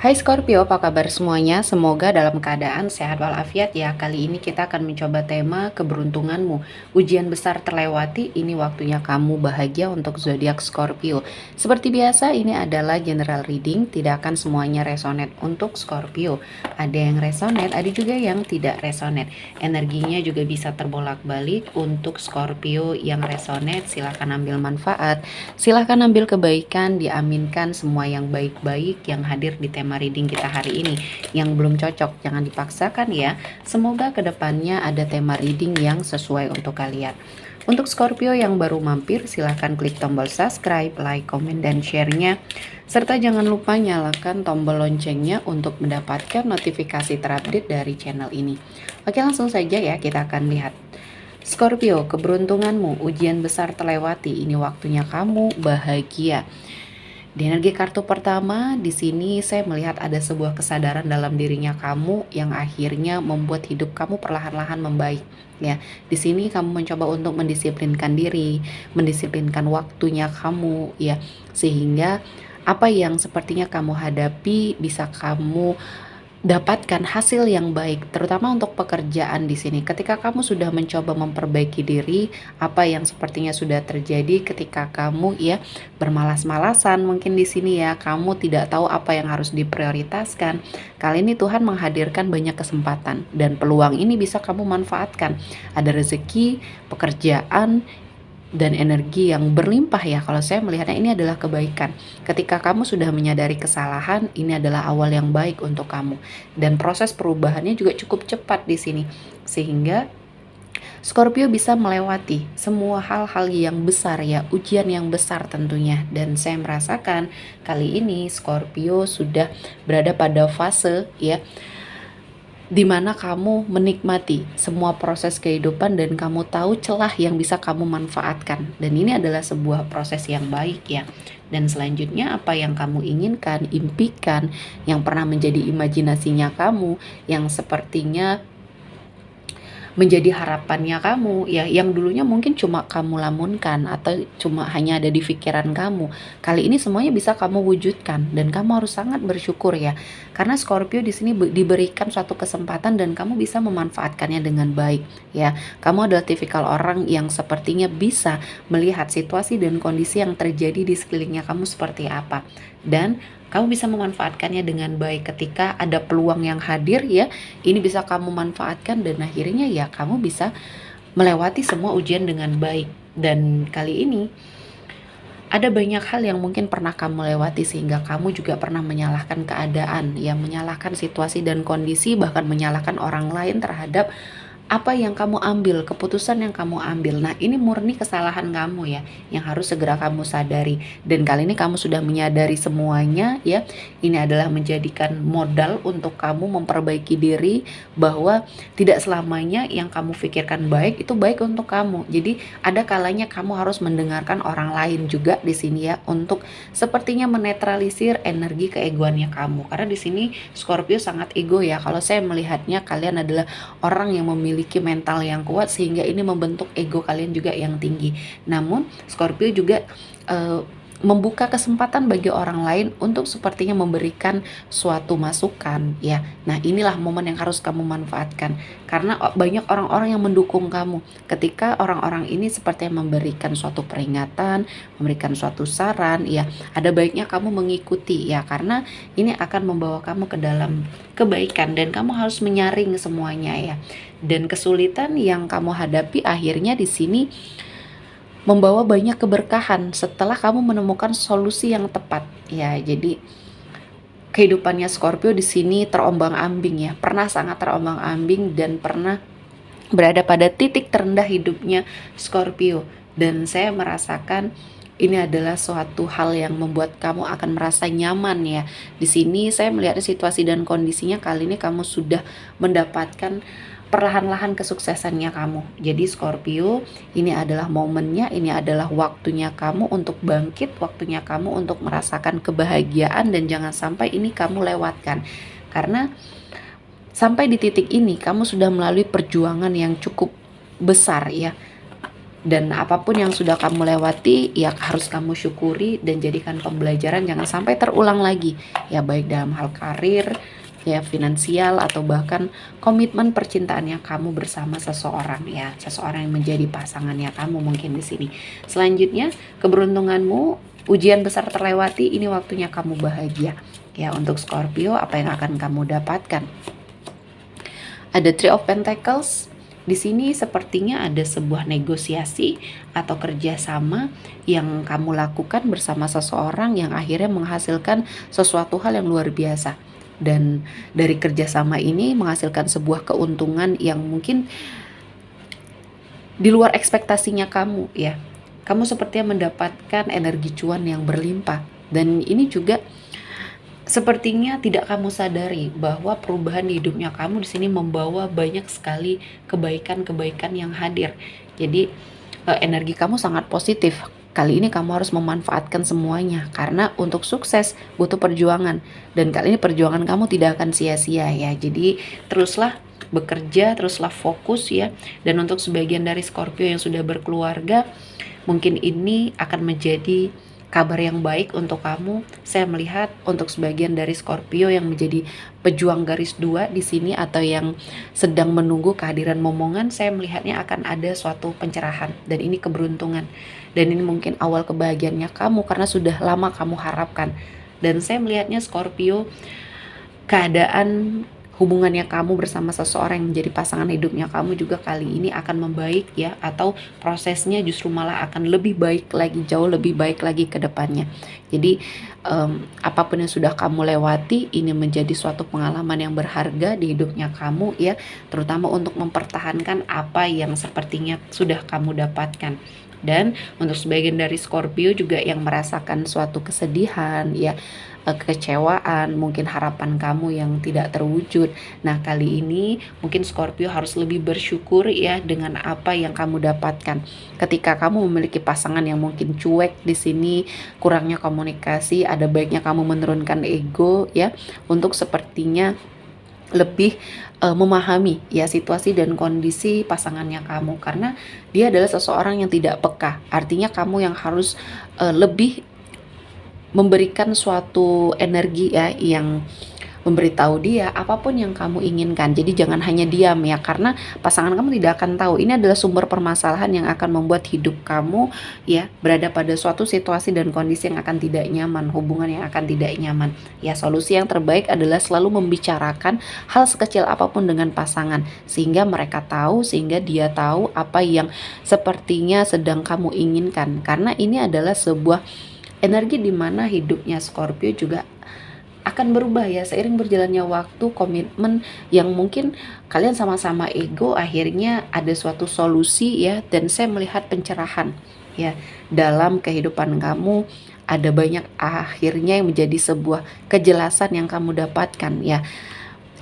Hai Scorpio, apa kabar semuanya? Semoga dalam keadaan sehat walafiat ya. Kali ini kita akan mencoba tema keberuntunganmu. Ujian besar terlewati, ini waktunya kamu bahagia untuk zodiak Scorpio. Seperti biasa, ini adalah general reading, tidak akan semuanya resonate untuk Scorpio. Ada yang resonate, ada juga yang tidak resonate. Energinya juga bisa terbolak-balik untuk Scorpio yang resonate. Silahkan ambil manfaat, silahkan ambil kebaikan, diaminkan semua yang baik-baik yang hadir di tema reading kita hari ini. Yang belum cocok jangan dipaksakan ya. Semoga kedepannya ada tema reading yang sesuai untuk kalian. Untuk Scorpio yang baru mampir, silahkan klik tombol subscribe, like, komen, dan share-nya. Serta jangan lupa nyalakan tombol loncengnya untuk mendapatkan notifikasi terupdate dari channel ini. Oke, langsung saja ya, kita akan lihat. Scorpio, keberuntunganmu, ujian besar terlewati, ini waktunya kamu bahagia. Di energi kartu pertama, di sini saya melihat ada sebuah kesadaran dalam dirinya kamu yang akhirnya membuat hidup kamu perlahan-lahan membaik. Ya, di sini kamu mencoba untuk mendisiplinkan diri, mendisiplinkan waktunya kamu, ya, sehingga apa yang sepertinya kamu hadapi bisa kamu dapatkan hasil yang baik, terutama untuk pekerjaan di sini. Ketika kamu sudah mencoba memperbaiki diri, apa yang sepertinya sudah terjadi ketika kamu ya bermalas-malasan mungkin di sini ya, kamu tidak tahu apa yang harus diprioritaskan. Kali ini Tuhan menghadirkan banyak kesempatan dan peluang ini bisa kamu manfaatkan. Ada rezeki, pekerjaan, dan energi yang berlimpah ya. Kalau saya melihatnya ini adalah kebaikan. Ketika kamu sudah menyadari kesalahan, ini adalah awal yang baik untuk kamu. Dan proses perubahannya juga cukup cepat di sini. Sehingga Scorpio bisa melewati semua hal-hal yang besar ya, ujian yang besar tentunya. Dan saya merasakan kali ini Scorpio sudah berada pada fase ya di mana kamu menikmati semua proses kehidupan dan kamu tahu celah yang bisa kamu manfaatkan. Dan ini adalah sebuah proses yang baik ya. Dan selanjutnya apa yang kamu inginkan, impikan, yang pernah menjadi imajinasinya kamu, yang sepertinya menjadi harapannya kamu ya, yang dulunya mungkin cuma kamu lamunkan atau cuma hanya ada di pikiran kamu, kali ini semuanya bisa kamu wujudkan dan kamu harus sangat bersyukur ya, karena Scorpio di sini diberikan suatu kesempatan dan kamu bisa memanfaatkannya dengan baik ya. Kamu adalah tipikal orang yang sepertinya bisa melihat situasi dan kondisi yang terjadi di sekelilingnya kamu seperti apa, dan kamu bisa memanfaatkannya dengan baik. Ketika ada peluang yang hadir ya, ini bisa kamu manfaatkan dan akhirnya ya kamu bisa melewati semua ujian dengan baik. Dan kali ini ada banyak hal yang mungkin pernah kamu lewati sehingga kamu juga pernah menyalahkan keadaan, yang menyalahkan situasi dan kondisi, bahkan menyalahkan orang lain terhadap apa yang kamu ambil, keputusan yang kamu ambil. Nah, ini murni kesalahan kamu ya, yang harus segera kamu sadari. Dan kali ini kamu sudah menyadari semuanya ya. Ini adalah menjadikan modal untuk kamu memperbaiki diri, bahwa tidak selamanya yang kamu pikirkan baik itu baik untuk kamu. Jadi, ada kalanya kamu harus mendengarkan orang lain juga di sini ya, untuk sepertinya menetralisir energi keegoannya kamu. Karena di sini Scorpio sangat ego ya. Kalau saya melihatnya, kalian adalah orang yang memiliki mental yang kuat sehingga ini membentuk ego kalian juga yang tinggi. Namun Scorpio juga membuka kesempatan bagi orang lain untuk sepertinya memberikan suatu masukan ya. Nah, inilah momen yang harus kamu manfaatkan karena banyak orang-orang yang mendukung kamu. Ketika orang-orang ini seperti memberikan suatu peringatan, memberikan suatu saran ya, ada baiknya kamu mengikuti ya, karena ini akan membawa kamu ke dalam kebaikan dan kamu harus menyaring semuanya ya. Dan kesulitan yang kamu hadapi akhirnya di sini membawa banyak keberkahan setelah kamu menemukan solusi yang tepat ya. Jadi kehidupannya Scorpio di sini terombang-ambing ya, pernah sangat terombang-ambing dan pernah berada pada titik terendah hidupnya Scorpio. Dan saya merasakan ini adalah suatu hal yang membuat kamu akan merasa nyaman ya. Di sini saya melihat situasi dan kondisinya, kali ini kamu sudah mendapatkan perlahan-lahan kesuksesannya kamu. Jadi Scorpio, ini adalah momennya, ini adalah waktunya kamu untuk bangkit, waktunya kamu untuk merasakan kebahagiaan, dan jangan sampai ini kamu lewatkan. Karena sampai di titik ini kamu sudah melalui perjuangan yang cukup besar ya. Dan apapun yang sudah kamu lewati ya harus kamu syukuri dan jadikan pembelajaran, jangan sampai terulang lagi ya, baik dalam hal karir ya, finansial, atau bahkan komitmen percintaan yang kamu bersama seseorang ya, seseorang yang menjadi pasangannya kamu mungkin di sini. Selanjutnya, keberuntunganmu, ujian besar terlewati, ini waktunya kamu bahagia ya. Untuk Scorpio, apa yang akan kamu dapatkan? Ada Three of Pentacles. Di sini sepertinya ada sebuah negosiasi atau kerjasama yang kamu lakukan bersama seseorang yang akhirnya menghasilkan sesuatu hal yang luar biasa. Dan dari kerjasama ini menghasilkan sebuah keuntungan yang mungkin di luar ekspektasinya kamu ya. Kamu sepertinya mendapatkan energi cuan yang berlimpah. Dan ini juga sepertinya tidak kamu sadari bahwa perubahan di hidupnya kamu di sini membawa banyak sekali kebaikan-kebaikan yang hadir. Jadi energi kamu sangat positif. Kali ini kamu harus memanfaatkan semuanya karena untuk sukses butuh perjuangan, dan kali ini perjuangan kamu tidak akan sia-sia ya. Jadi teruslah bekerja, teruslah fokus ya. Dan untuk sebagian dari Scorpio yang sudah berkeluarga, mungkin ini akan menjadi kabar yang baik untuk kamu. Saya melihat untuk sebagian dari Scorpio yang menjadi pejuang garis 2 di sini atau yang sedang menunggu kehadiran momongan, saya melihatnya akan ada suatu pencerahan, dan ini keberuntungan. Dan ini mungkin awal kebahagiaannya kamu karena sudah lama kamu harapkan. Dan saya melihatnya Scorpio, keadaan hubungannya kamu bersama seseorang yang menjadi pasangan hidupnya kamu juga kali ini akan membaik ya, atau prosesnya justru malah akan lebih baik lagi, jauh lebih baik lagi ke depannya. Jadi apapun yang sudah kamu lewati, ini menjadi suatu pengalaman yang berharga di hidupnya kamu ya, terutama untuk mempertahankan apa yang sepertinya sudah kamu dapatkan. Dan untuk sebagian dari Scorpio juga yang merasakan suatu kesedihan ya, kekecewaan, mungkin harapan kamu yang tidak terwujud. Nah, kali ini mungkin Scorpio harus lebih bersyukur ya dengan apa yang kamu dapatkan. Ketika kamu memiliki pasangan yang mungkin cuek di sini, kurangnya komunikasi, ada baiknya kamu menurunkan ego ya, untuk sepertinya lebih memahami ya situasi dan kondisi pasangannya kamu, karena dia adalah seseorang yang tidak peka. Artinya kamu yang harus lebih memberikan suatu energi ya, yang memberitahu dia apapun yang kamu inginkan. Jadi jangan hanya diam ya, karena pasangan kamu tidak akan tahu. Ini adalah sumber permasalahan yang akan membuat hidup kamu ya berada pada suatu situasi dan kondisi yang akan tidak nyaman, hubungan yang akan tidak nyaman. Ya, solusi yang terbaik adalah selalu membicarakan hal sekecil apapun dengan pasangan, sehingga mereka tahu, sehingga dia tahu apa yang sepertinya sedang kamu inginkan. Karena ini adalah sebuah energi di mana hidupnya Scorpio juga akan berubah ya seiring berjalannya waktu. Komitmen yang mungkin kalian sama-sama ego, akhirnya ada suatu solusi ya, dan saya melihat pencerahan ya dalam kehidupan kamu. Ada banyak akhirnya yang menjadi sebuah kejelasan yang kamu dapatkan ya.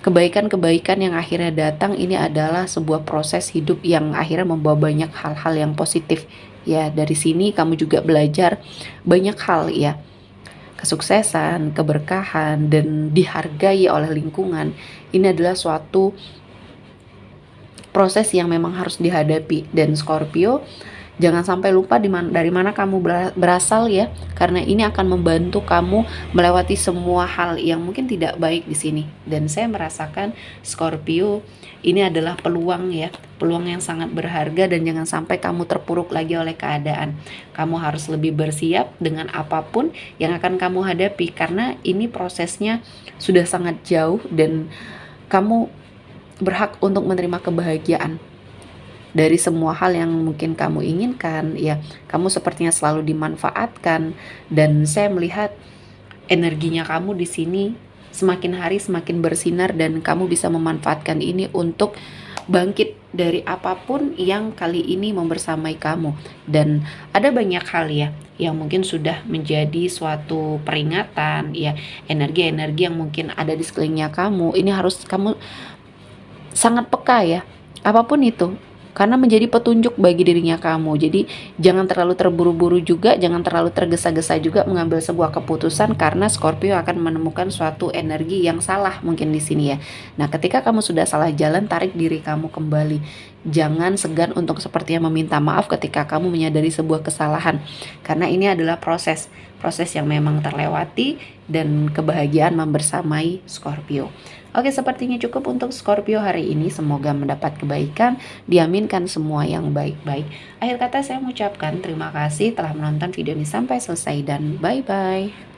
Kebaikan-kebaikan yang akhirnya datang ini adalah sebuah proses hidup yang akhirnya membawa banyak hal-hal yang positif ya. Dari sini kamu juga belajar banyak hal ya, kesuksesan, keberkahan, dan dihargai oleh lingkungan. Ini adalah suatu proses yang memang harus dihadapi. Dan Scorpio, jangan sampai lupa dari mana kamu berasal ya, karena ini akan membantu kamu melewati semua hal yang mungkin tidak baik di sini. Dan saya merasakan Scorpio, ini adalah peluang ya, peluang yang sangat berharga, dan jangan sampai kamu terpuruk lagi oleh keadaan. Kamu harus lebih bersiap dengan apapun yang akan kamu hadapi, karena ini prosesnya sudah sangat jauh dan kamu berhak untuk menerima kebahagiaan dari semua hal yang mungkin kamu inginkan ya. Kamu sepertinya selalu dimanfaatkan, dan saya melihat energinya kamu di sini semakin hari semakin bersinar, dan kamu bisa memanfaatkan ini untuk bangkit dari apapun yang kali ini membersamai kamu. Dan ada banyak hal ya yang mungkin sudah menjadi suatu peringatan ya, energi-energi yang mungkin ada di sekelilingnya kamu. Ini harus kamu sangat peka ya, apapun itu, karena menjadi petunjuk bagi dirinya kamu. Jadi jangan terlalu terburu-buru juga, jangan terlalu tergesa-gesa juga mengambil sebuah keputusan, karena Scorpio akan menemukan suatu energi yang salah mungkin di sini ya. Nah, ketika kamu sudah salah jalan, tarik diri kamu kembali. Jangan segan untuk sepertinya meminta maaf ketika kamu menyadari sebuah kesalahan, karena ini adalah proses yang memang terlewati dan kebahagiaan membersamai Scorpio. Oke, sepertinya cukup untuk Scorpio hari ini. Semoga mendapat kebaikan, diaminkan semua yang baik-baik. Akhir kata saya mengucapkan terima kasih telah menonton video ini sampai selesai dan bye-bye.